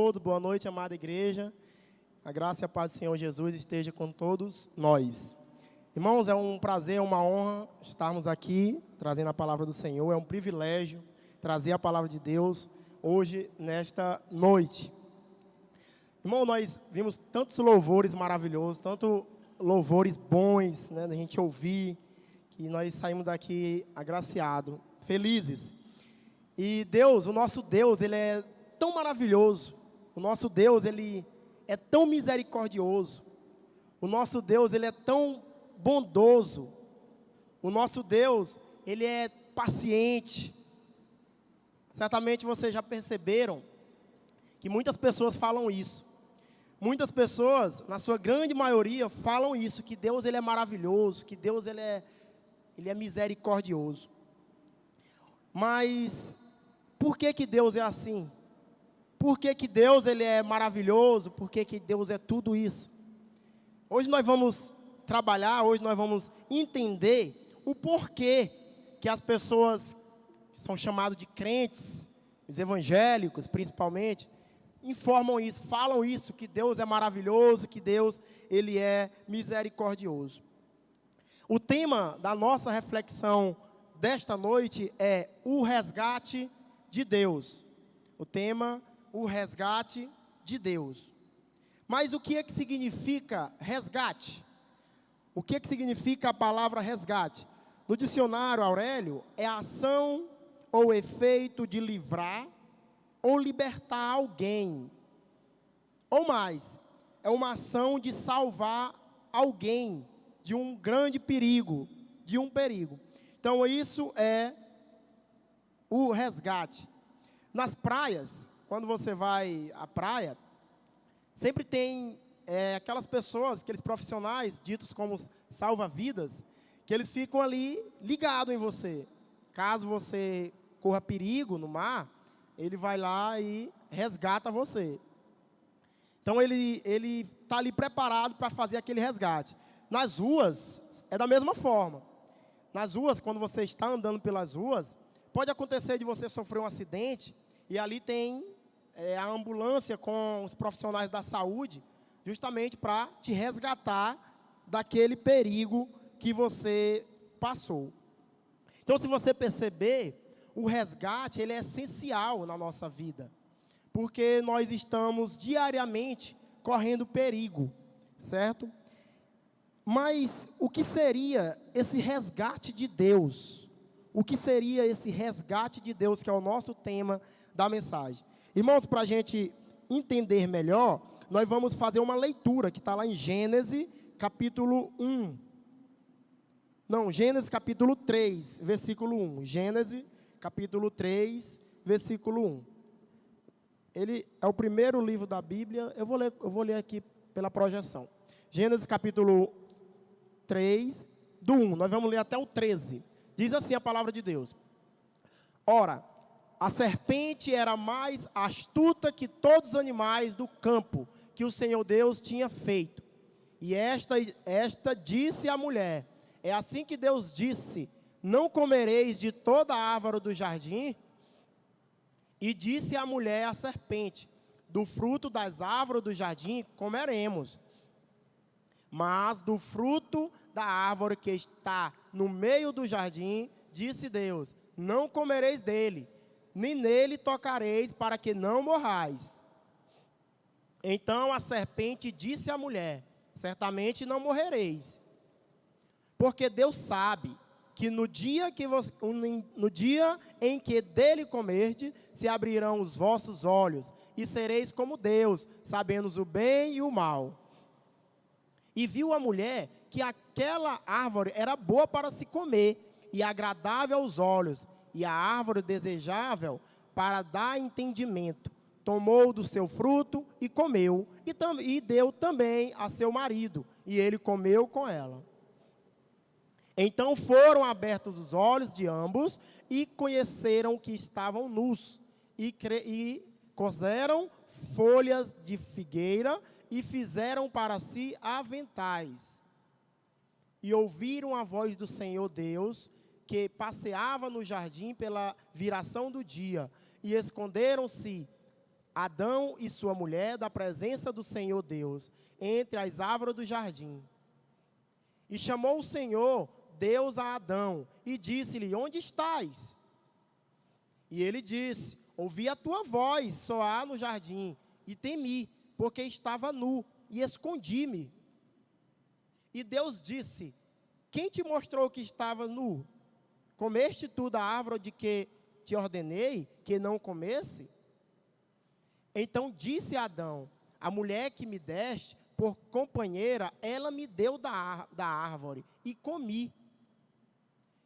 todos, boa noite, amada igreja. A graça e a paz do Senhor Jesus esteja com todos nós. Irmãos, é um prazer, uma honra estarmos aqui trazendo a palavra do Senhor. É um privilégio trazer a palavra de Deus hoje, nesta noite. Irmão, nós vimos tantos louvores maravilhosos, tantos louvores bons, né, da gente ouvir, que nós saímos daqui agraciados, felizes. E Deus, o nosso Deus, Ele é tão maravilhoso. O nosso Deus, Ele é tão misericordioso. O nosso Deus, Ele é tão bondoso. O nosso Deus, Ele é paciente. Certamente vocês já perceberam que muitas pessoas falam isso. Muitas pessoas, na sua grande maioria, falam isso, que Deus Ele é maravilhoso, que Deus Ele é misericordioso. Mas por que Deus é assim? Por que Deus Ele é maravilhoso? Por que Deus é tudo isso? Hoje nós vamos trabalhar, hoje nós vamos entender o porquê que as pessoas que são chamadas de crentes, os evangélicos principalmente, informam isso, falam isso, que Deus é maravilhoso, que Deus Ele é misericordioso. O tema da nossa reflexão desta noite é o resgate de Deus. O tema, o resgate de Deus. Mas o que é que significa resgate? O que é que significa a palavra resgate? No dicionário Aurélio, é a ação ou efeito de livrar ou libertar alguém. Ou mais, é uma ação de salvar alguém de um grande perigo, de um perigo. Então, isso é o resgate. Nas praias, quando você vai à praia, sempre tem aquelas pessoas, aqueles profissionais, ditos como salva-vidas, que eles ficam ali ligados em você. Caso você corra perigo no mar, ele vai lá e resgata você. Então, ele está ali preparado para fazer aquele resgate. Nas ruas, é da mesma forma. Nas ruas, quando você está andando pelas ruas, pode acontecer de você sofrer um acidente e ali tem a ambulância com os profissionais da saúde, justamente para te resgatar daquele perigo que você passou. Então, se você perceber, o resgate ele é essencial na nossa vida, porque nós estamos diariamente correndo perigo, certo? Mas o que seria esse resgate de Deus? O que seria esse resgate de Deus, que é o nosso tema da mensagem? Irmãos, para a gente entender melhor, nós vamos fazer uma leitura que está lá em Gênesis, capítulo 1. Não, Gênesis, capítulo 3, versículo 1. Gênesis, capítulo 3, versículo 1. Ele é o primeiro livro da Bíblia. Eu vou ler aqui pela projeção. Gênesis, capítulo 3, do 1. Nós vamos ler até o 13. Diz assim a palavra de Deus. Ora, a serpente era mais astuta que todos os animais do campo que o Senhor Deus tinha feito. E esta disse à mulher, é assim que Deus disse, não comereis de toda a árvore do jardim? E disse a mulher à serpente, do fruto das árvores do jardim comeremos. Mas do fruto da árvore que está no meio do jardim, disse Deus, não comereis dele, nem nele tocareis, para que não morrais. Então a serpente disse à mulher, certamente não morrereis, porque Deus sabe que no dia em que dele comerdes, se abrirão os vossos olhos, e sereis como Deus, sabendo o bem e o mal. E viu a mulher que aquela árvore era boa para se comer, e agradável aos olhos, e a árvore desejável para dar entendimento. Tomou do seu fruto e comeu, e deu também a seu marido, e ele comeu com ela. Então foram abertos os olhos de ambos, e conheceram que estavam nus, e coseram folhas de figueira, e fizeram para si aventais. E ouviram a voz do Senhor Deus, que passeava no jardim pela viração do dia, e esconderam-se Adão e sua mulher da presença do Senhor Deus, entre as árvores do jardim. E chamou o Senhor Deus a Adão, e disse-lhe, onde estás? E ele disse, ouvi a tua voz soar no jardim, e temi, porque estava nu, e escondi-me. E Deus disse, quem te mostrou que estava nu? Comeste tu da árvore de que te ordenei que não comesse? Então disse Adão, a mulher que me deste por companheira, ela me deu da árvore, e comi.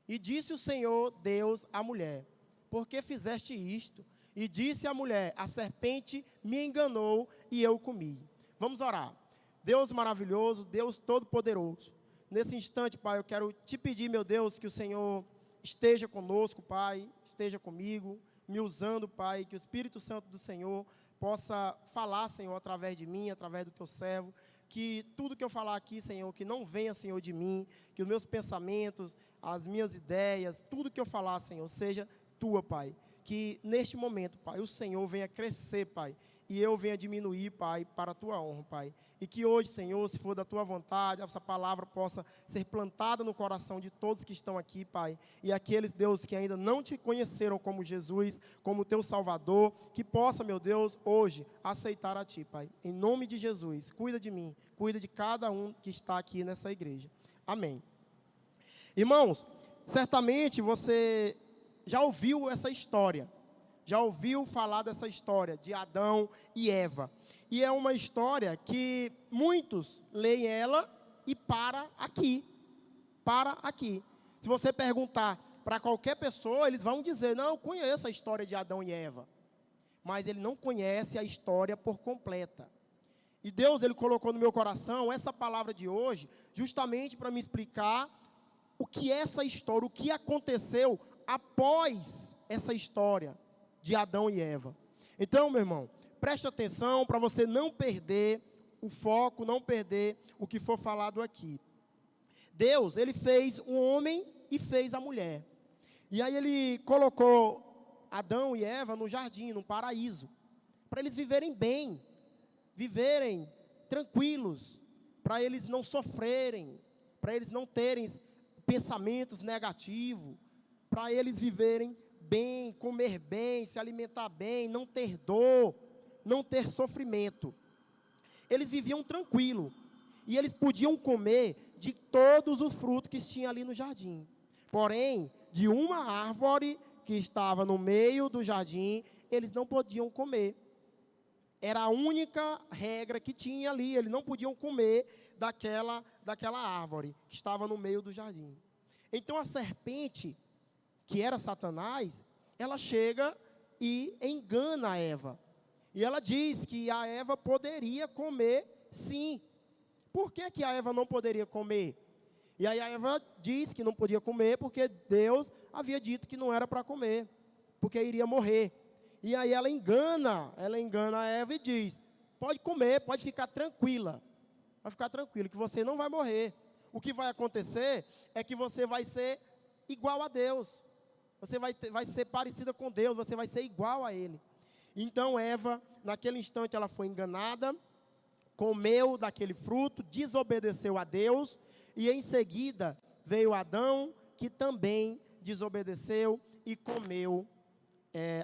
E disse o Senhor Deus à mulher, por que fizeste isto? E disse a mulher, a serpente me enganou e eu comi. Vamos orar. Deus maravilhoso, Deus todo-poderoso. Nesse instante, Pai, eu quero te pedir, meu Deus, que o Senhor esteja conosco, Pai, esteja comigo, me usando, Pai, que o Espírito Santo do Senhor possa falar, Senhor, através de mim, através do teu servo, que tudo que eu falar aqui, Senhor, que não venha, Senhor, de mim, que os meus pensamentos, as minhas ideias, tudo que eu falar, Senhor, seja tua, Pai. Que neste momento, Pai, o Senhor venha crescer, Pai, e eu venha diminuir, Pai, para a tua honra, Pai. E que hoje, Senhor, se for da tua vontade, essa palavra possa ser plantada no coração de todos que estão aqui, Pai. E aqueles, Deus, que ainda não te conheceram como Jesus, como teu Salvador, que possa, meu Deus, hoje aceitar a ti, Pai. Em nome de Jesus, cuida de mim, cuida de cada um que está aqui nessa igreja. Amém. Irmãos, certamente você já ouviu essa história, já ouviu falar dessa história de Adão e Eva. E é uma história que muitos leem ela e para aqui. Se você perguntar para qualquer pessoa, eles vão dizer, não, eu conheço a história de Adão e Eva. Mas ele não conhece a história por completa. E Deus, ele colocou no meu coração essa palavra de hoje, justamente para me explicar o que é essa história, o que aconteceu após essa história de Adão e Eva. Então, meu irmão, preste atenção para você não perder o foco, não perder o que for falado aqui. Deus, ele fez o homem e fez a mulher. E aí ele colocou Adão e Eva no jardim, no paraíso, para eles viverem bem, viverem tranquilos, para eles não sofrerem, para eles não terem pensamentos negativos, para eles viverem bem, comer bem, se alimentar bem, não ter dor, não ter sofrimento. Eles viviam tranquilo, e eles podiam comer de todos os frutos que tinha ali no jardim. Porém, de uma árvore que estava no meio do jardim, eles não podiam comer. Era a única regra que tinha ali, eles não podiam comer daquela árvore que estava no meio do jardim. Então a serpente, que era Satanás, ela chega e engana a Eva. E ela diz que a Eva poderia comer, sim. Por que a Eva não poderia comer? E aí a Eva diz que não podia comer porque Deus havia dito que não era para comer, porque iria morrer. E aí ela engana a Eva e diz, pode comer, pode ficar tranquila. Vai ficar tranquila, que você não vai morrer. O que vai acontecer é que você vai ser igual a Deus. Você vai ser parecida com Deus, você vai ser igual a Ele. Então Eva, naquele instante, ela foi enganada, comeu daquele fruto, desobedeceu a Deus, e em seguida veio Adão, que também desobedeceu e comeu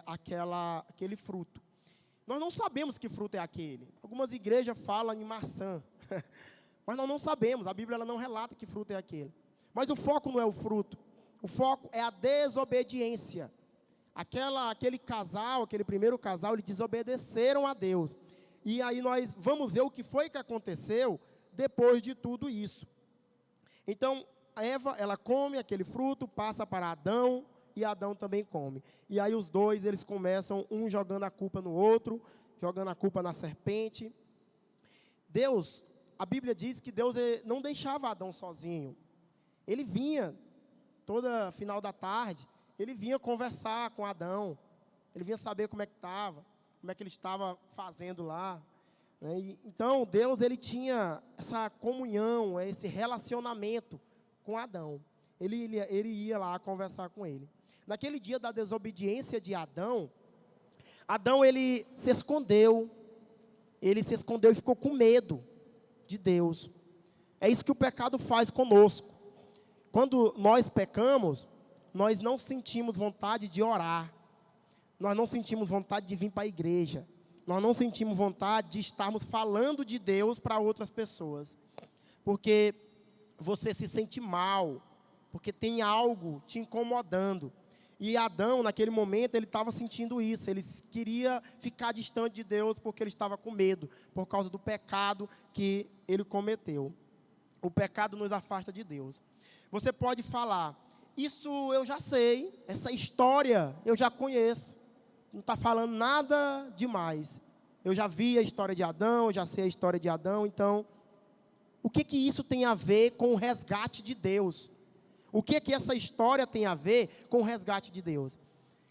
aquele fruto. Nós não sabemos que fruto é aquele. Algumas igrejas falam em maçã, mas nós não sabemos, a Bíblia ela não relata que fruto é aquele. Mas o foco não é o fruto, o foco é a desobediência. Aquele casal, aquele primeiro casal, eles desobedeceram a Deus. E aí nós vamos ver o que foi que aconteceu depois de tudo isso. Então, a Eva, ela come aquele fruto, passa para Adão, e Adão também come. E aí os dois, eles começam, um jogando a culpa no outro, jogando a culpa na serpente. Deus, a Bíblia diz que Deus não deixava Adão sozinho. Ele vinha, toda final da tarde, ele vinha conversar com Adão. Ele vinha saber como é que estava, como é que ele estava fazendo lá. Né? Então, Deus, ele tinha essa comunhão, esse relacionamento com Adão. Ele ia lá conversar com ele. Naquele dia da desobediência de Adão, Adão, ele se escondeu e ficou com medo de Deus. É isso que o pecado faz conosco. Quando nós pecamos, nós não sentimos vontade de orar, nós não sentimos vontade de vir para a igreja, nós não sentimos vontade de estarmos falando de Deus para outras pessoas, porque você se sente mal, porque tem algo te incomodando. E Adão, naquele momento, ele estava sentindo isso. Ele queria ficar distante de Deus porque ele estava com medo, por causa do pecado que ele cometeu. O pecado nos afasta de Deus. Você pode falar, isso eu já sei, essa história eu já conheço. Não está falando nada demais. Eu já vi a história de Adão, eu já sei a história de Adão. Então, o que isso tem a ver com o resgate de Deus? O que essa história tem a ver com o resgate de Deus?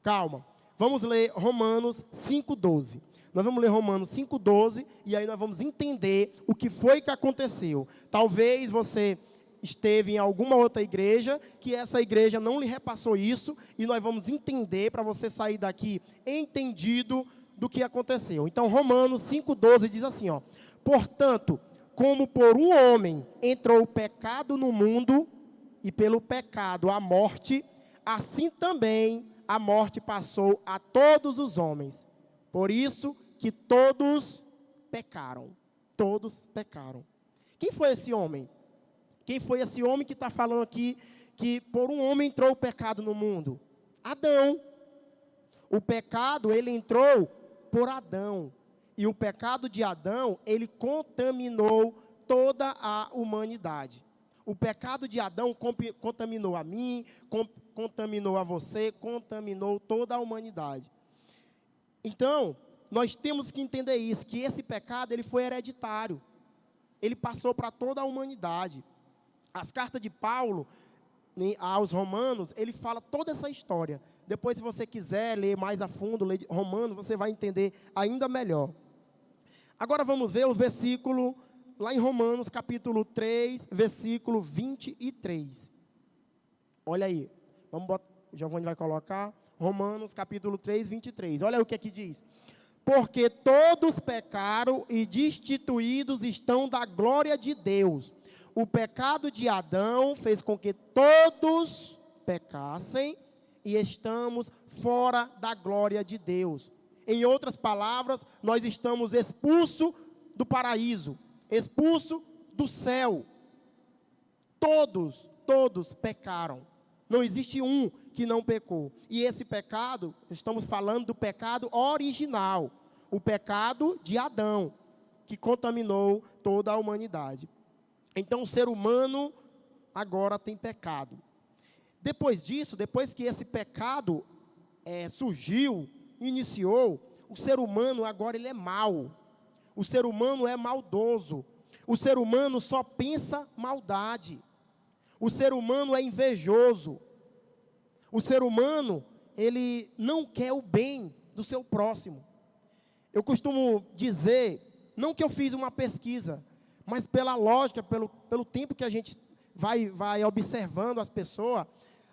Calma, vamos ler Romanos 5,12. Nós vamos ler Romanos 5,12 e aí nós vamos entender o que foi que aconteceu. Talvez você esteve em alguma outra igreja, que essa igreja não lhe repassou isso, e nós vamos entender para você sair daqui entendido do que aconteceu. Então, Romanos 5,12 diz assim, ó: portanto, como por um homem entrou o pecado no mundo, e pelo pecado a morte, assim também a morte passou a todos os homens. Por isso que todos pecaram. Todos pecaram. Quem foi esse homem? Quem foi esse homem que está falando aqui que por um homem entrou o pecado no mundo? Adão. O pecado, ele entrou por Adão. E o pecado de Adão, ele contaminou toda a humanidade. O pecado de Adão contaminou a mim, contaminou a você, contaminou toda a humanidade. Então, nós temos que entender isso, que esse pecado ele foi hereditário. Ele passou para toda a humanidade. As cartas de Paulo aos Romanos, ele fala toda essa história. Depois, se você quiser ler mais a fundo, ler Romanos, você vai entender ainda melhor. Agora vamos ver o versículo lá em Romanos, capítulo 3, versículo 23. Olha aí. Vamos botar, o Giovanni vai colocar. Romanos, capítulo 3, 23. Olha o que aqui diz. Porque todos pecaram e destituídos estão da glória de Deus. O pecado de Adão fez com que todos pecassem e estamos fora da glória de Deus. Em outras palavras, nós estamos expulsos do paraíso. Expulso do céu. Todos pecaram. Não existe um que não pecou. E esse pecado, estamos falando do pecado original. O pecado de Adão, que contaminou toda a humanidade. Então o ser humano agora tem pecado. Depois disso, depois que esse pecado surgiu, iniciou, o ser humano agora ele é mau. O ser humano é maldoso. O ser humano só pensa maldade. O ser humano é invejoso. O ser humano, ele não quer o bem do seu próximo. Eu costumo dizer, não que eu fiz uma pesquisa, mas pela lógica, pelo tempo que a gente vai observando as pessoas,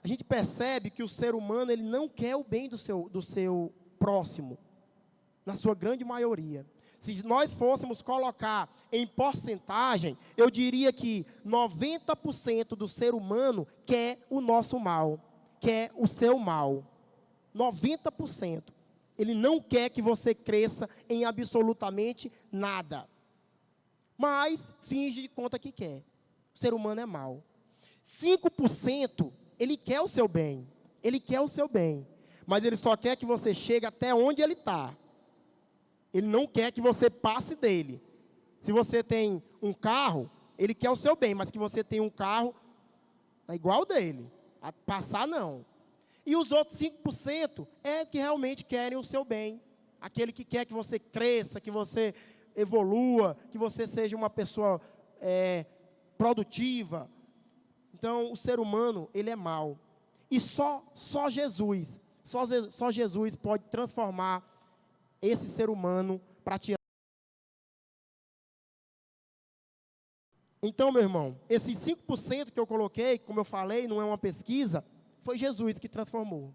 a gente percebe que o ser humano ele não quer o bem do seu próximo, na sua grande maioria. Se nós fôssemos colocar em porcentagem, eu diria que 90% do ser humano quer o nosso mal, quer o seu mal. 90%. Ele não quer que você cresça em absolutamente nada. Mas finge de conta que quer. O ser humano é mau. 5%, ele quer o seu bem. Ele quer o seu bem. Mas ele só quer que você chegue até onde ele está. Ele não quer que você passe dele. Se você tem um carro, ele quer o seu bem, mas que você tem um carro igual dele. A passar, não. E os outros 5% é que realmente querem o seu bem. Aquele que quer que você cresça, que você evolua, que você seja uma pessoa produtiva. Então, o ser humano, ele é mau. E só Jesus pode transformar esse ser humano para tirar. Então, meu irmão, esses 5% que eu coloquei, como eu falei, não é uma pesquisa, foi Jesus que transformou.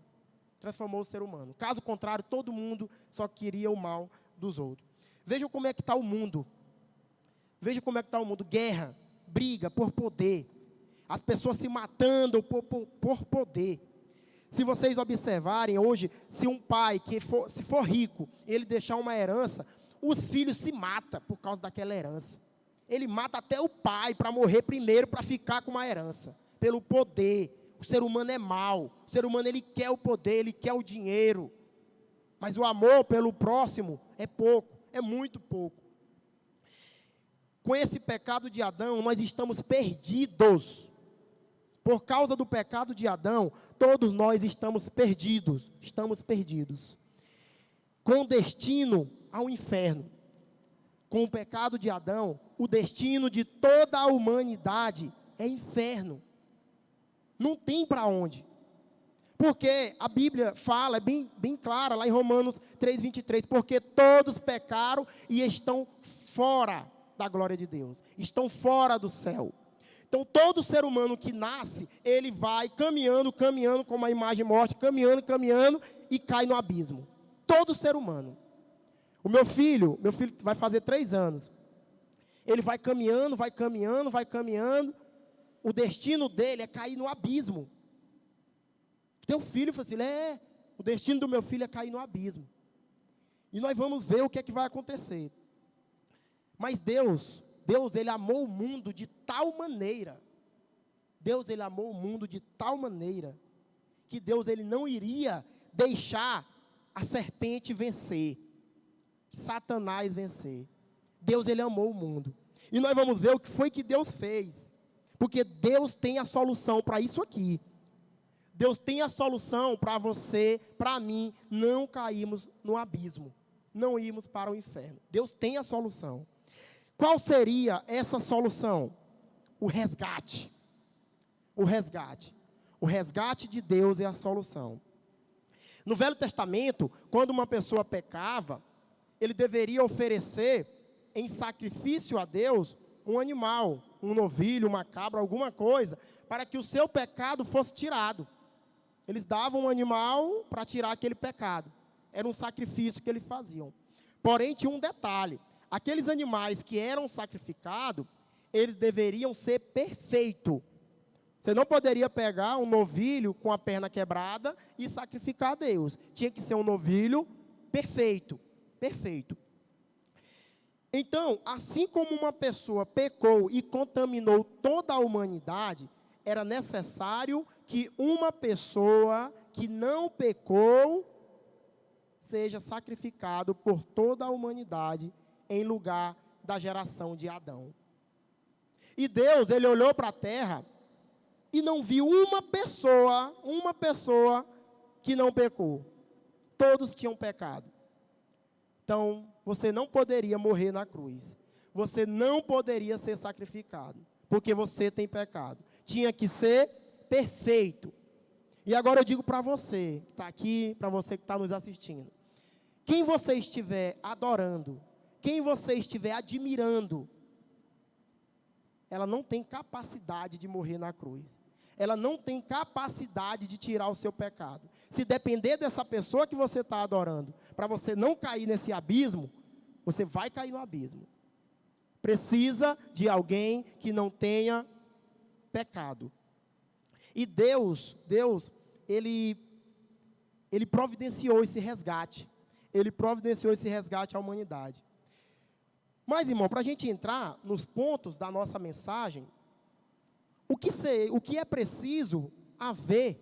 Transformou o ser humano. Caso contrário, todo mundo só queria o mal dos outros. Vejam como é que está o mundo. Veja como é que está o mundo. Guerra, briga por poder. As pessoas se matando por poder. Se vocês observarem hoje, se um pai se for rico, ele deixar uma herança, os filhos se matam por causa daquela herança. Ele mata até o pai para morrer primeiro, para ficar com uma herança. Pelo poder. O ser humano é mau. O ser humano, ele quer o poder, ele quer o dinheiro. Mas o amor pelo próximo é pouco, é muito pouco. Com esse pecado de Adão, nós estamos perdidos. Por causa do pecado de Adão, todos nós estamos perdidos. Estamos perdidos. Com destino ao inferno. Com o pecado de Adão, o destino de toda a humanidade é inferno. Não tem para onde. Porque a Bíblia fala, é bem clara, lá em Romanos 3:23, porque todos pecaram e estão fora da glória de Deus. Estão fora do céu. Então, todo ser humano que nasce, ele vai caminhando com uma imagem morte, caminhando e cai no abismo. Todo ser humano. O meu filho vai fazer 3 anos. Ele vai caminhando. O destino dele é cair no abismo. Teu filho falou assim, o destino do meu filho é cair no abismo. E nós vamos ver o que é que vai acontecer. Mas Deus, ele amou o mundo de tal maneira. Ele amou o mundo de tal maneira que Deus, ele não iria deixar a serpente vencer. Satanás vencer. Deus, ele amou o mundo. E nós vamos ver o que foi que Deus fez. Porque Deus tem a solução para isso aqui. Deus tem a solução para você, para mim, não cairmos no abismo. Não irmos para o inferno. Deus tem a solução. Qual seria essa solução? O resgate. O resgate. O resgate de Deus é a solução. No Velho Testamento, quando uma pessoa pecava, ele deveria oferecer em sacrifício a Deus um animal, um novilho, uma cabra, alguma coisa, para que o seu pecado fosse tirado. Eles davam um animal para tirar aquele pecado. Era um sacrifício que eles faziam. Porém, tinha um detalhe. Aqueles animais que eram sacrificados, eles deveriam ser perfeitos. Você não poderia pegar um novilho com a perna quebrada e sacrificar a Deus. Tinha que ser um novilho perfeito. Perfeito. Então, assim como uma pessoa pecou e contaminou toda a humanidade, era necessário que uma pessoa que não pecou seja sacrificado por toda a humanidade em lugar da geração de Adão. E Deus, ele olhou para a terra e não viu uma pessoa que não pecou. Todos tinham pecado. Então, você não poderia morrer na cruz. Você não poderia ser sacrificado, porque você tem pecado. Tinha que ser perfeito. E agora eu digo para você, que está aqui, para você que está nos assistindo. Quem você estiver adorando, quem você estiver admirando, ela não tem capacidade de morrer na cruz. Ela não tem capacidade de tirar o seu pecado. Se depender dessa pessoa que você está adorando, para você não cair nesse abismo, você vai cair no abismo. Precisa de alguém que não tenha pecado. E Deus, ele providenciou esse resgate. Ele providenciou esse resgate à humanidade. Mas, irmão, para a gente entrar nos pontos da nossa mensagem, o que é preciso haver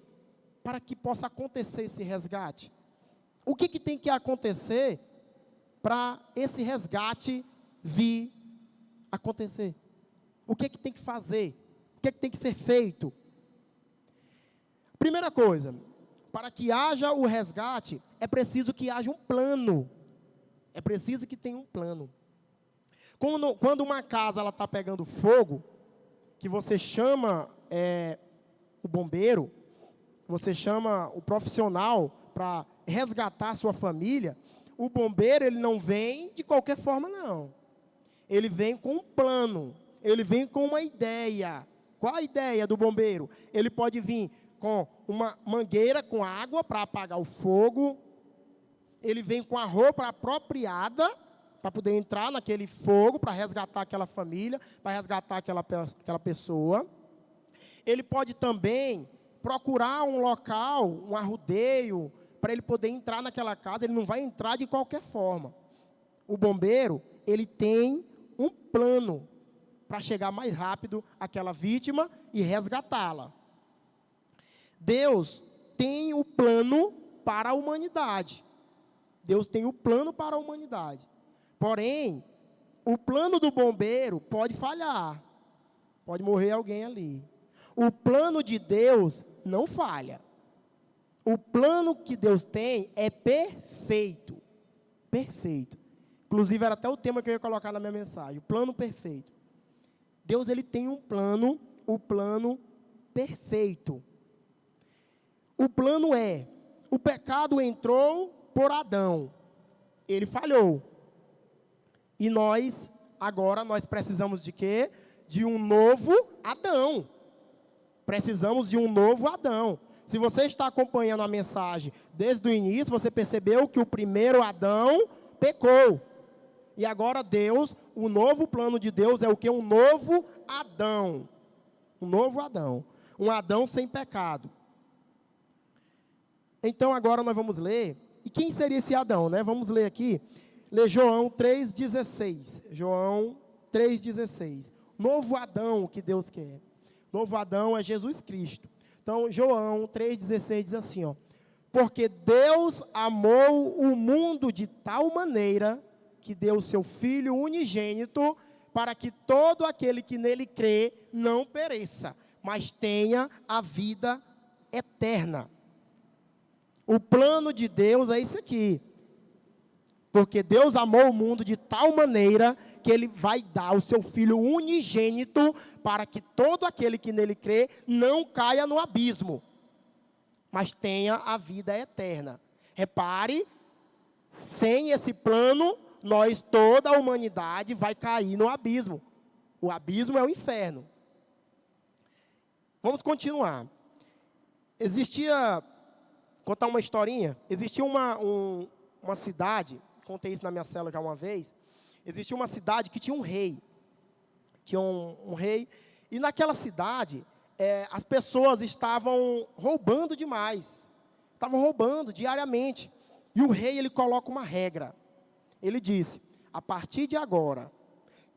para que possa acontecer esse resgate? O que tem que acontecer para esse resgate vir acontecer? O que tem que fazer? O que tem que ser feito? Primeira coisa, para que haja o resgate, é preciso que haja um plano. É preciso que tenha um plano. Quando uma casa está pegando fogo, que você chama o bombeiro, você chama o profissional para resgatar a sua família, o bombeiro, ele não vem de qualquer forma, não. Ele vem com um plano, ele vem com uma ideia. Qual a ideia do bombeiro? Ele pode vir com uma mangueira com água para apagar o fogo. Ele vem com a roupa apropriada para poder entrar naquele fogo, para resgatar aquela família, para resgatar aquela pessoa. Ele pode também procurar um local, um arrudeio, para ele poder entrar naquela casa. Ele não vai entrar de qualquer forma. O bombeiro, ele tem um plano para chegar mais rápido àquela vítima e resgatá-la. Deus tem o plano para a humanidade. Deus tem o plano para a humanidade. Porém, o plano do bombeiro pode falhar. Pode morrer alguém ali. O plano de Deus não falha. O plano que Deus tem é perfeito. Perfeito. Inclusive, era até o tema que eu ia colocar na minha mensagem. O plano perfeito. Deus, ele tem um plano, o plano perfeito. O plano é, o pecado entrou por Adão. Ele falhou. E agora nós precisamos de quê? De um novo Adão. Precisamos de um novo Adão. Se você está acompanhando a mensagem desde o início, você percebeu que o primeiro Adão pecou. E agora Deus, o novo plano de Deus é o quê? Um novo Adão. Um novo Adão. Um Adão sem pecado. Então agora nós vamos ler. E quem seria esse Adão, né? Vamos ler aqui. Lê João 3,16. João 3,16. Novo Adão que Deus quer. Novo Adão é Jesus Cristo. Então, João 3,16 diz assim, ó. Porque Deus amou o mundo de tal maneira que deu o seu Filho unigênito para que todo aquele que nele crê não pereça, mas tenha a vida eterna. O plano de Deus é isso aqui. Porque Deus amou o mundo de tal maneira que Ele vai dar o seu Filho unigênito para que todo aquele que nele crê não caia no abismo, mas tenha a vida eterna. Repare, sem esse plano, toda a humanidade vai cair no abismo. O abismo é o inferno. Vamos continuar. Contar uma historinha. Existia uma cidade, contei isso na minha célula já uma vez. Existia uma cidade que tinha um rei. Tinha um rei. E naquela cidade, as pessoas estavam roubando demais. Estavam roubando diariamente. E o rei, ele coloca uma regra. Ele disse, a partir de agora,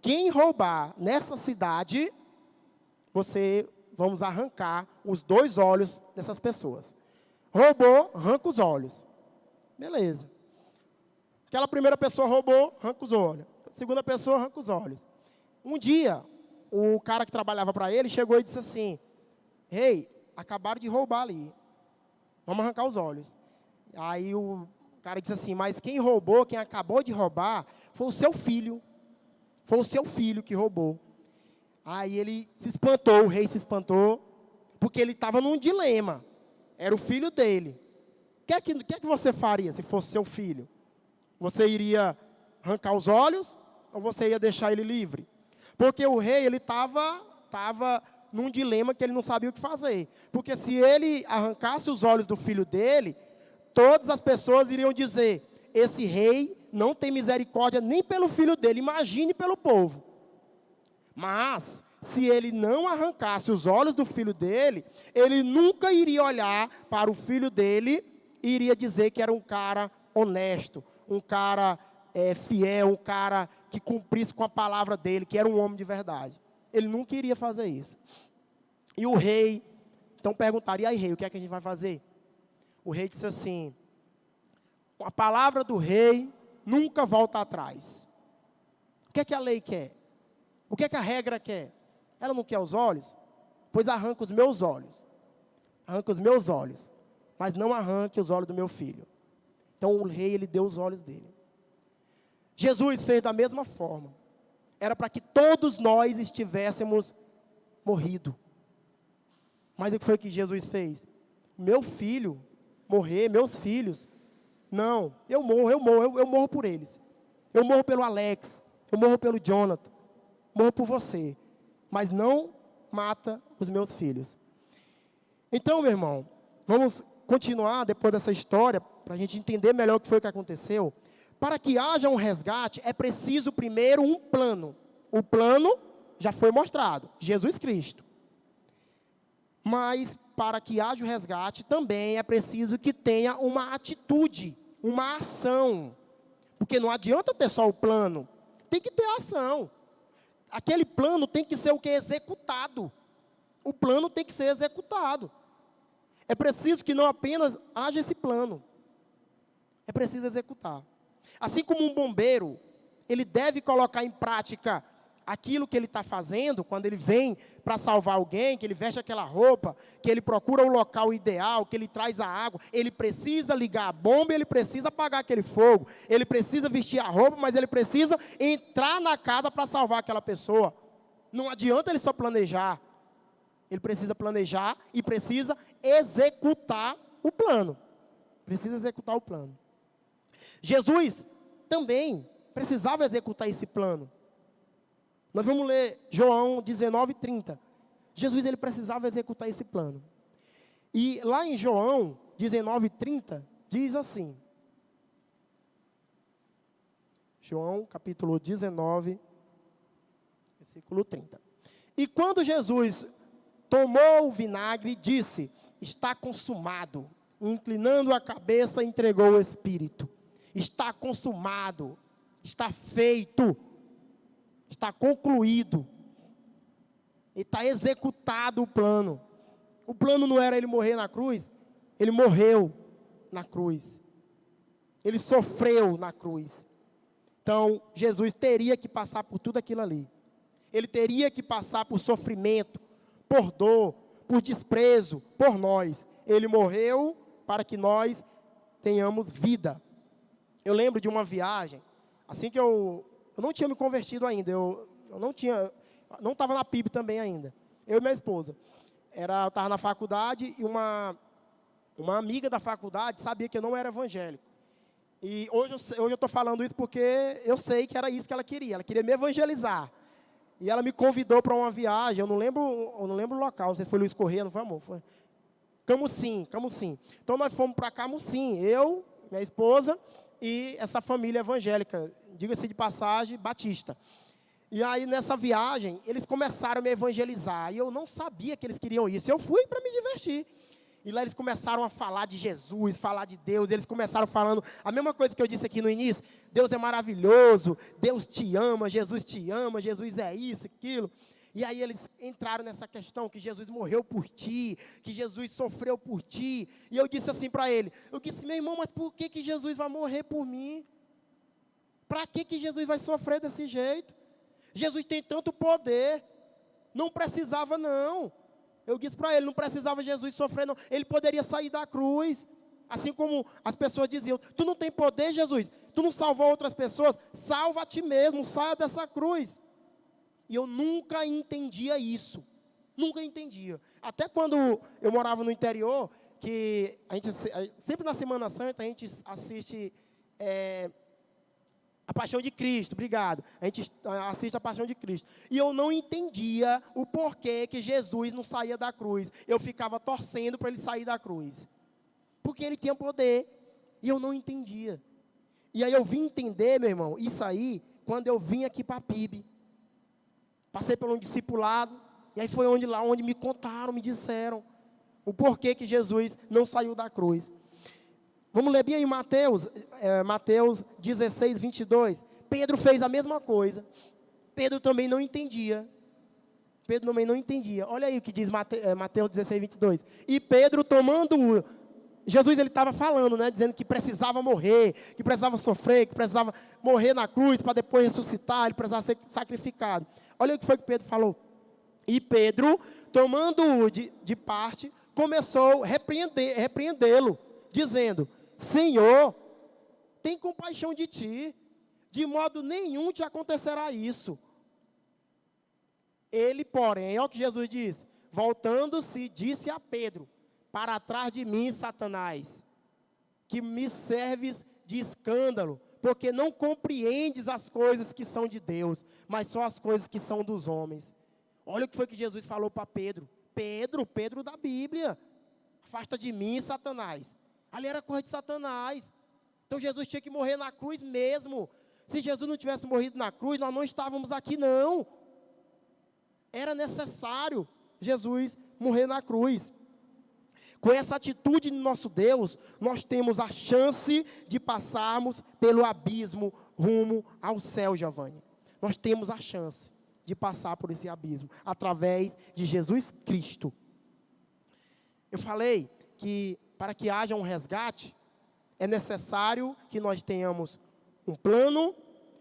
quem roubar nessa cidade, vamos arrancar os 2 olhos dessas pessoas. Roubou, arranca os olhos. Beleza. Aquela primeira pessoa roubou, arranca os olhos. A segunda pessoa arranca os olhos. Um dia, o cara que trabalhava para ele chegou e disse assim, rei, acabaram de roubar ali. Vamos arrancar os olhos. Aí o cara disse assim, mas quem roubou, quem acabou de roubar, foi o seu filho. Foi o seu filho que roubou. Aí ele se espantou, o rei se espantou, porque ele estava num dilema. Era o filho dele. O que é que você faria se fosse seu filho? Você iria arrancar os olhos ou você ia deixar ele livre? Porque o rei, ele estava num dilema que ele não sabia o que fazer. Porque se ele arrancasse os olhos do filho dele, todas as pessoas iriam dizer, esse rei não tem misericórdia nem pelo filho dele, imagine pelo povo. Mas, se ele não arrancasse os olhos do filho dele, ele nunca iria olhar para o filho dele e iria dizer que era um cara honesto, um cara fiel, um cara que cumprisse com a palavra dele, que era um homem de verdade. Ele nunca iria fazer isso. E o rei, então perguntaria, aí rei, o que é que a gente vai fazer? O rei disse assim, a palavra do rei nunca volta atrás. O que é que a lei quer? O que é que a regra quer? Ela não quer os olhos? Pois arranca os meus olhos. Arranca os meus olhos. Mas não arranque os olhos do meu filho. Então o rei, ele deu os olhos dele. Jesus fez da mesma forma. Era para que todos nós estivéssemos morrido. Mas o que foi que Jesus fez? Meu filho morrer, meus filhos. Não, eu morro por eles. Eu morro pelo Alex, eu morro pelo Jonathan, morro por você. Mas não mata os meus filhos. Então, meu irmão, vamos continuar depois dessa história, para a gente entender melhor o que foi que aconteceu. Para que haja um resgate, é preciso primeiro um plano. O plano já foi mostrado, Jesus Cristo. Mas para que haja o resgate, também é preciso que tenha uma atitude, uma ação. Porque não adianta ter só o plano, tem que ter ação. Aquele plano tem que ser o que? Executado. O plano tem que ser executado. É preciso que não apenas haja esse plano, é preciso executar. Assim como um bombeiro, ele deve colocar em prática aquilo que ele está fazendo, quando ele vem para salvar alguém, que ele veste aquela roupa, que ele procura o local ideal, que ele traz a água, ele precisa ligar a bomba, ele precisa apagar aquele fogo, ele precisa vestir a roupa, mas ele precisa entrar na casa para salvar aquela pessoa. Não adianta ele só planejar, ele precisa planejar e precisa executar o plano. Precisa executar o plano. Jesus também precisava executar esse plano. Nós vamos ler João 19:30. Jesus, ele precisava executar esse plano. E lá em João 19:30, diz assim. João, capítulo 19, versículo 30. E quando Jesus tomou o vinagre, disse, está consumado. E, inclinando a cabeça, entregou o Espírito. Está consumado, está feito. Está concluído. Está executado o plano. O plano não era ele morrer na cruz. Ele morreu na cruz. Ele sofreu na cruz. Então, Jesus teria que passar por tudo aquilo ali. Ele teria que passar por sofrimento, por dor, por desprezo, por nós. Ele morreu para que nós tenhamos vida. Eu lembro de uma viagem, assim que eu não tinha me convertido ainda, eu não estava na PIB também ainda, eu e minha esposa. Eu estava na faculdade e uma amiga da faculdade sabia que eu não era evangélico. E hoje eu estou falando isso porque eu sei que era isso que ela queria me evangelizar. E ela me convidou para uma viagem, eu não lembro o local, não sei se foi Luiz Corrêa, não foi, amor? Foi Camusim. Então nós fomos para Camusim, eu, minha esposa e essa família evangélica, diga-se de passagem, batista. E aí, nessa viagem, eles começaram a me evangelizar. E eu não sabia que eles queriam isso. Eu fui para me divertir. E lá eles começaram a falar de Jesus, falar de Deus. Eles começaram falando a mesma coisa que eu disse aqui no início. Deus é maravilhoso, Deus te ama, Jesus é isso, aquilo. E aí eles entraram nessa questão que Jesus morreu por ti, que Jesus sofreu por ti. E eu disse assim para ele, meu irmão, mas por que Jesus vai morrer por mim? Para que Jesus vai sofrer desse jeito? Jesus tem tanto poder, não precisava não. Eu disse para ele, não precisava Jesus sofrer não, ele poderia sair da cruz. Assim como as pessoas diziam, tu não tem poder, Jesus, tu não salvou outras pessoas, salva a ti mesmo, saia dessa cruz. E eu nunca entendia isso, nunca entendia. Até quando eu morava no interior, que a gente, sempre na Semana Santa, a gente assiste a Paixão de Cristo, obrigado. A gente assiste a Paixão de Cristo. E eu não entendia o porquê que Jesus não saía da cruz. Eu ficava torcendo para ele sair da cruz. Porque ele tinha poder. E eu não entendia. E aí eu vim entender, meu irmão, isso aí, quando eu vim aqui para a PIB. Passei por um discipulado. E aí foi onde me contaram, me disseram o porquê que Jesus não saiu da cruz. Vamos ler bem aí Mateus 16, 22. Pedro fez a mesma coisa. Pedro também não entendia. Olha aí o que diz Mateus 16, 22. E Pedro tomando... Jesus ele estava falando, né, dizendo que precisava morrer, que precisava sofrer, que precisava morrer na cruz para depois ressuscitar, ele precisava ser sacrificado. Olha o que foi que Pedro falou. E Pedro, tomando-o de parte, começou a repreendê-lo, dizendo... Senhor, tem compaixão de ti, de modo nenhum te acontecerá isso. Ele, porém, olha o que Jesus diz, voltando-se, disse a Pedro, para trás de mim, Satanás, que me serves de escândalo, porque não compreendes as coisas que são de Deus, mas só as coisas que são dos homens. Olha o que foi que Jesus falou para Pedro. Pedro da Bíblia. Afasta de mim, Satanás. Ali era coisa de Satanás. Então Jesus tinha que morrer na cruz mesmo. Se Jesus não tivesse morrido na cruz, nós não estávamos aqui não. Era necessário Jesus morrer na cruz. Com essa atitude de nosso Deus, nós temos a chance de passarmos pelo abismo rumo ao céu, Giovanni. Nós temos a chance de passar por esse abismo, através de Jesus Cristo. Eu falei que para que haja um resgate, é necessário que nós tenhamos um plano,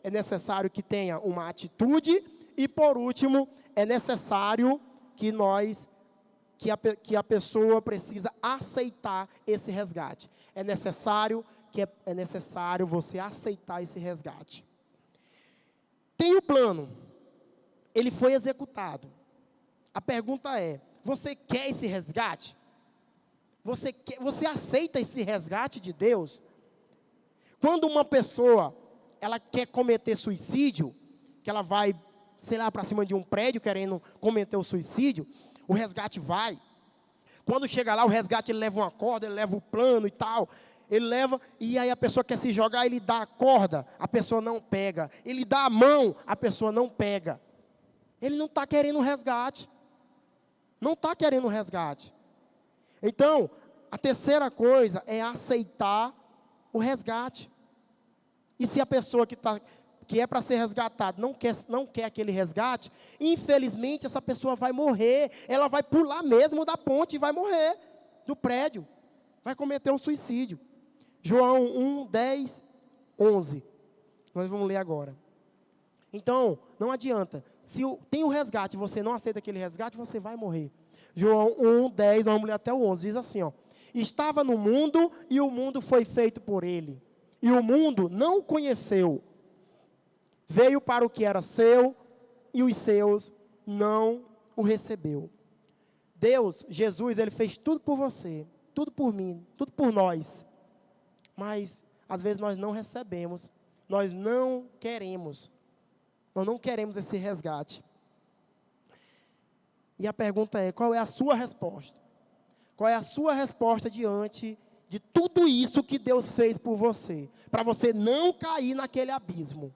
é necessário que tenha uma atitude, e por último, é necessário que a pessoa precisa aceitar esse resgate. É necessário você aceitar esse resgate. Tem o plano, ele foi executado. A pergunta é: você quer esse resgate? Você aceita esse resgate de Deus? Quando uma pessoa, ela quer cometer suicídio, que ela vai, sei lá, para cima de um prédio querendo cometer o suicídio, o resgate vai. Quando chega lá, o resgate, ele leva uma corda, ele leva o plano e tal, ele leva, e aí a pessoa quer se jogar, ele dá a corda, a pessoa não pega. Ele dá a mão, a pessoa não pega. Ele não está querendo resgate. Não está querendo resgate. Então, a terceira coisa é aceitar o resgate. E se a pessoa que é para ser resgatada não quer aquele resgate, infelizmente essa pessoa vai morrer. Ela vai pular mesmo da ponte e vai morrer do prédio. Vai cometer um suicídio. João 1, 10, 11. Nós vamos ler agora. Então, não adianta. Se tem o resgate e você não aceita aquele resgate, você vai morrer. João 1, 10, nós vamos ler até o 11. Diz assim, ó: estava no mundo e o mundo foi feito por ele. E o mundo não o conheceu. Veio para o que era seu e os seus não o recebeu. Deus, Jesus, Ele fez tudo por você, tudo por mim, tudo por nós. Mas, às vezes, nós não recebemos, nós não queremos esse resgate. E a pergunta é: qual é a sua resposta? Qual é a sua resposta diante de tudo isso que Deus fez por você? Para você não cair naquele abismo.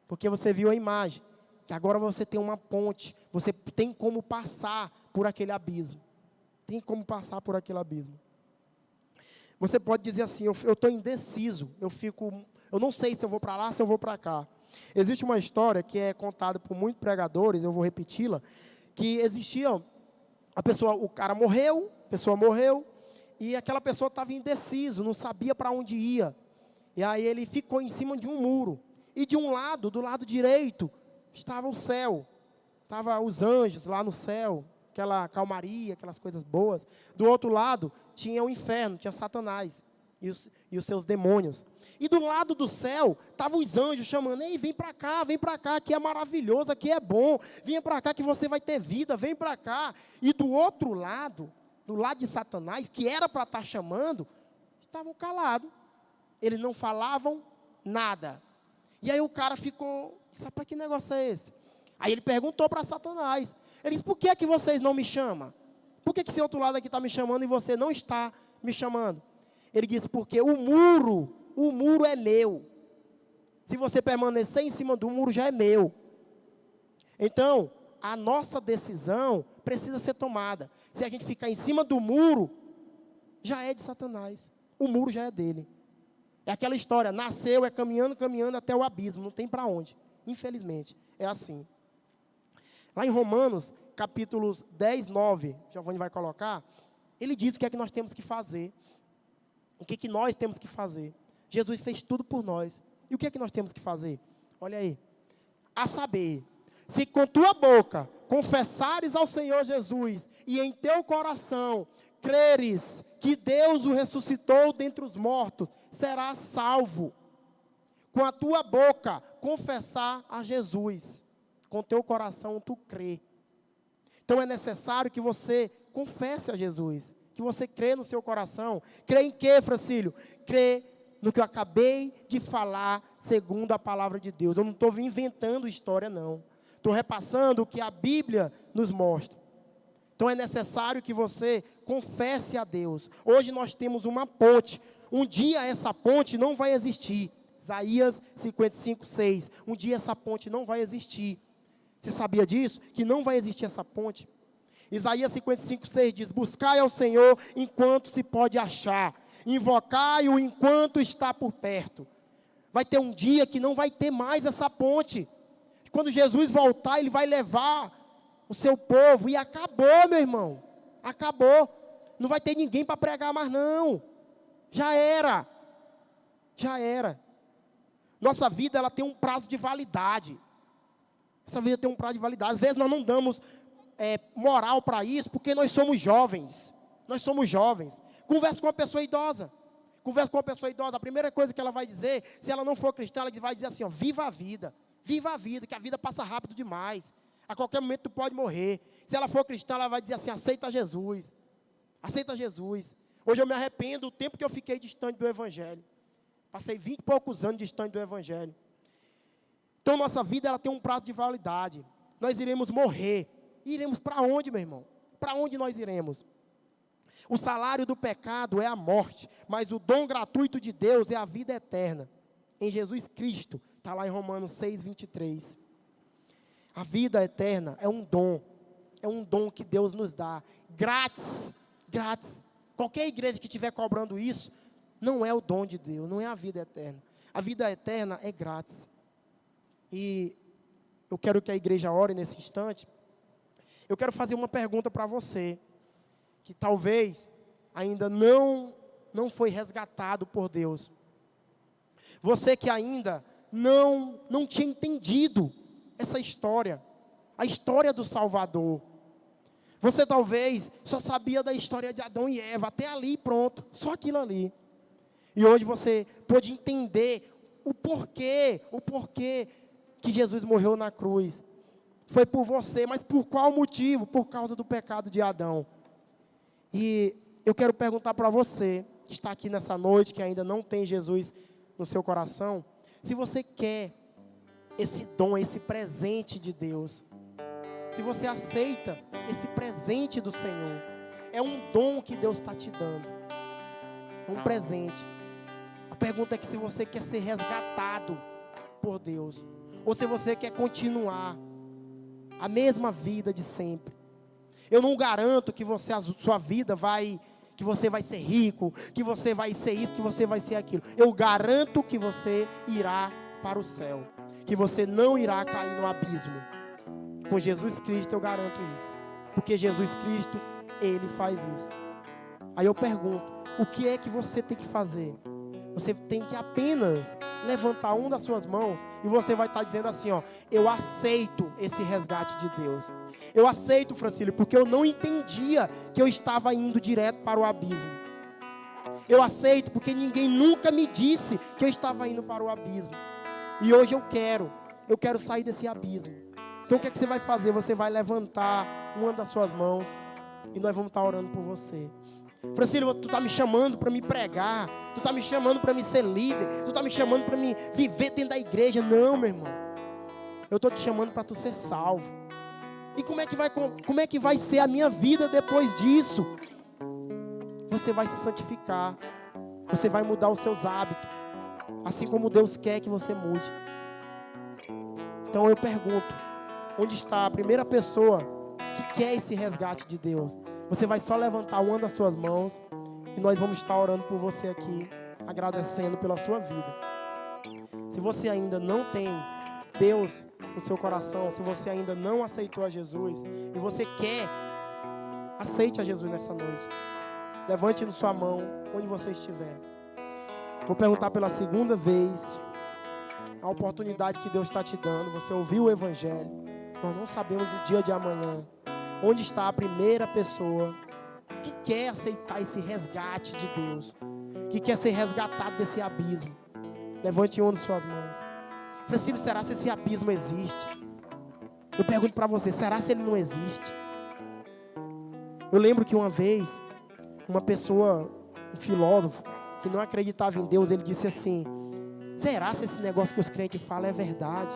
Porque você viu a imagem, que agora você tem uma ponte, você tem como passar por aquele abismo. Tem como passar por aquele abismo. Você pode dizer assim: eu estou indeciso, eu não sei se eu vou para lá, se eu vou para cá. Existe uma história que é contada por muitos pregadores, eu vou repeti-la, que existia, o cara morreu, a pessoa morreu, e aquela pessoa estava indeciso, não sabia para onde ia. E aí ele ficou em cima de um muro. E de um lado, do lado direito, estava o céu. Estavam os anjos lá no céu, aquela calmaria, aquelas coisas boas. Do outro lado, tinha o inferno, tinha Satanás e os seus demônios. E do lado do céu, estavam os anjos chamando: ei, vem para cá, aqui é maravilhoso, aqui é bom. Venha para cá que você vai ter vida, vem para cá. E do outro lado, do lado de Satanás, que era para estar chamando, estavam calados. Eles não falavam nada. E aí o cara ficou: sabe que negócio é esse? Aí ele perguntou para Satanás. Ele disse: por que é que vocês não me chamam? Por que esse outro lado aqui está me chamando e você não está me chamando? Ele disse: porque o muro é meu. Se você permanecer em cima do muro, já é meu. Então, a nossa decisão precisa ser tomada. Se a gente ficar em cima do muro, já é de Satanás. O muro já é dele. É aquela história: nasceu, é caminhando até o abismo, não tem para onde. Infelizmente, é assim. Lá em Romanos, capítulos 10, 9, Giovanni vai colocar, ele diz o que é que nós temos que fazer. O que é que nós temos que fazer? Jesus fez tudo por nós. E o que é que nós temos que fazer? Olha aí. A saber, se com tua boca confessares ao Senhor Jesus e em teu coração creres que Deus o ressuscitou dentre os mortos, serás salvo. Com a tua boca confessar a Jesus, com teu coração tu crê. Então é necessário que você confesse a Jesus, que você crê no seu coração. Crê em quê, Francílio? Crê no que eu acabei de falar, segundo a palavra de Deus. Eu não estou inventando história, não. Estou repassando o que a Bíblia nos mostra. Então é necessário que você confesse a Deus. Hoje nós temos uma ponte. Um dia essa ponte não vai existir. Isaías 55:6. Um dia essa ponte não vai existir. Você sabia disso? Que não vai existir essa ponte. Isaías 55:6 diz: buscai ao Senhor enquanto se pode achar. Invocai-o enquanto está por perto. Vai ter um dia que não vai ter mais essa ponte. Quando Jesus voltar, Ele vai levar o seu povo. E acabou, meu irmão. Acabou. Não vai ter ninguém para pregar mais não. Já era. Já era. Nossa vida, ela tem um prazo de validade. Essa vida tem um prazo de validade. Às vezes nós não damos moral para isso, porque nós somos jovens. Nós somos jovens. Converse com uma pessoa idosa. Converse com uma pessoa idosa. A primeira coisa que ela vai dizer, se ela não for cristã, ela vai dizer assim, ó, viva a vida. Viva a vida, que a vida passa rápido demais. A qualquer momento tu pode morrer. Se ela for cristã, ela vai dizer assim, aceita Jesus. Aceita Jesus. Hoje eu me arrependo do tempo que eu fiquei distante do Evangelho. Passei 20 e poucos anos distante do Evangelho. Então nossa vida, ela tem um prazo de validade. Nós iremos morrer. Iremos para onde, meu irmão? Para onde nós iremos? O salário do pecado é a morte, mas o dom gratuito de Deus é a vida eterna. Em Jesus Cristo, está lá em Romanos 6:23. A vida eterna é um dom que Deus nos dá, grátis, grátis. Qualquer igreja que estiver cobrando isso, não é o dom de Deus, não é a vida eterna. A vida eterna é grátis. E eu quero que a igreja ore nesse instante. Eu quero fazer uma pergunta para você, que talvez ainda não foi resgatado por Deus. Você que ainda não tinha entendido essa história, a história do Salvador. Você talvez só sabia da história de Adão e Eva, até ali pronto, só aquilo ali. E hoje você pôde entender o porquê que Jesus morreu na cruz. Foi por você, mas por qual motivo? Por causa do pecado de Adão. E eu quero perguntar para você, que está aqui nessa noite, que ainda não tem Jesus no seu coração, se você quer esse dom, esse presente de Deus. Se você aceita esse presente do Senhor. É um dom que Deus está te dando. É um presente. A pergunta é que se você quer ser resgatado por Deus. Ou se você quer continuar a mesma vida de sempre. Eu não garanto que a sua vida que você vai ser rico, que você vai ser isso, que você vai ser aquilo. Eu garanto que você irá para o céu. Que você não irá cair no abismo. Com Jesus Cristo eu garanto isso. Porque Jesus Cristo, Ele faz isso. Aí eu pergunto, o que é que você tem que fazer? Você tem que apenas levantar uma das suas mãos e você vai estar dizendo assim, ó, eu aceito esse resgate de Deus. Eu aceito, Francílio, porque eu não entendia que eu estava indo direto para o abismo. Eu aceito porque ninguém nunca me disse que eu estava indo para o abismo. E hoje eu quero sair desse abismo. Então o que é que você vai fazer? Você vai levantar uma das suas mãos e nós vamos estar orando por você. Francílio, tu está me chamando para me pregar, tu está me chamando para me ser líder, tu está me chamando para me viver dentro da igreja. Não, meu irmão, eu estou te chamando para tu ser salvo. E como é que vai ser a minha vida depois disso? Você vai se santificar, você vai mudar os seus hábitos, assim como Deus quer que você mude. Então eu pergunto, onde está a primeira pessoa que quer esse resgate de Deus? Você vai só levantar uma das suas mãos e nós vamos estar orando por você aqui, agradecendo pela sua vida. Se você ainda não tem Deus no seu coração, se você ainda não aceitou a Jesus e você quer, aceite a Jesus nessa noite. Levante na sua mão onde você estiver. Vou perguntar pela segunda vez a oportunidade que Deus está te dando. Você ouviu o Evangelho. Nós não sabemos o dia de amanhã. Onde está a primeira pessoa que quer aceitar esse resgate de Deus, que quer ser resgatado desse abismo? Levante uma de suas mãos. Francílio, será se esse abismo existe? Eu pergunto para você, será se ele não existe? Eu lembro que uma vez, uma pessoa, um filósofo, que não acreditava em Deus, ele disse assim, será se esse negócio que os crentes falam é verdade?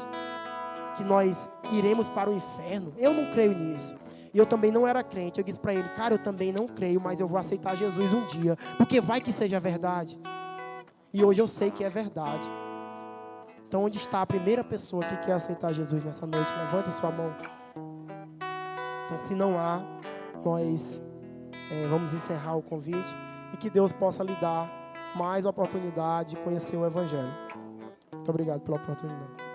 Que nós iremos para o inferno? Eu não creio nisso. E eu também não era crente. Eu disse para ele, cara, eu também não creio, mas eu vou aceitar Jesus um dia, porque vai que seja verdade. E hoje eu sei que é verdade. Então, onde está a primeira pessoa que quer aceitar Jesus nessa noite? Levante a sua mão. Então, se não há, nós vamos encerrar o convite e que Deus possa lhe dar mais oportunidade de conhecer o Evangelho. Muito obrigado pela oportunidade.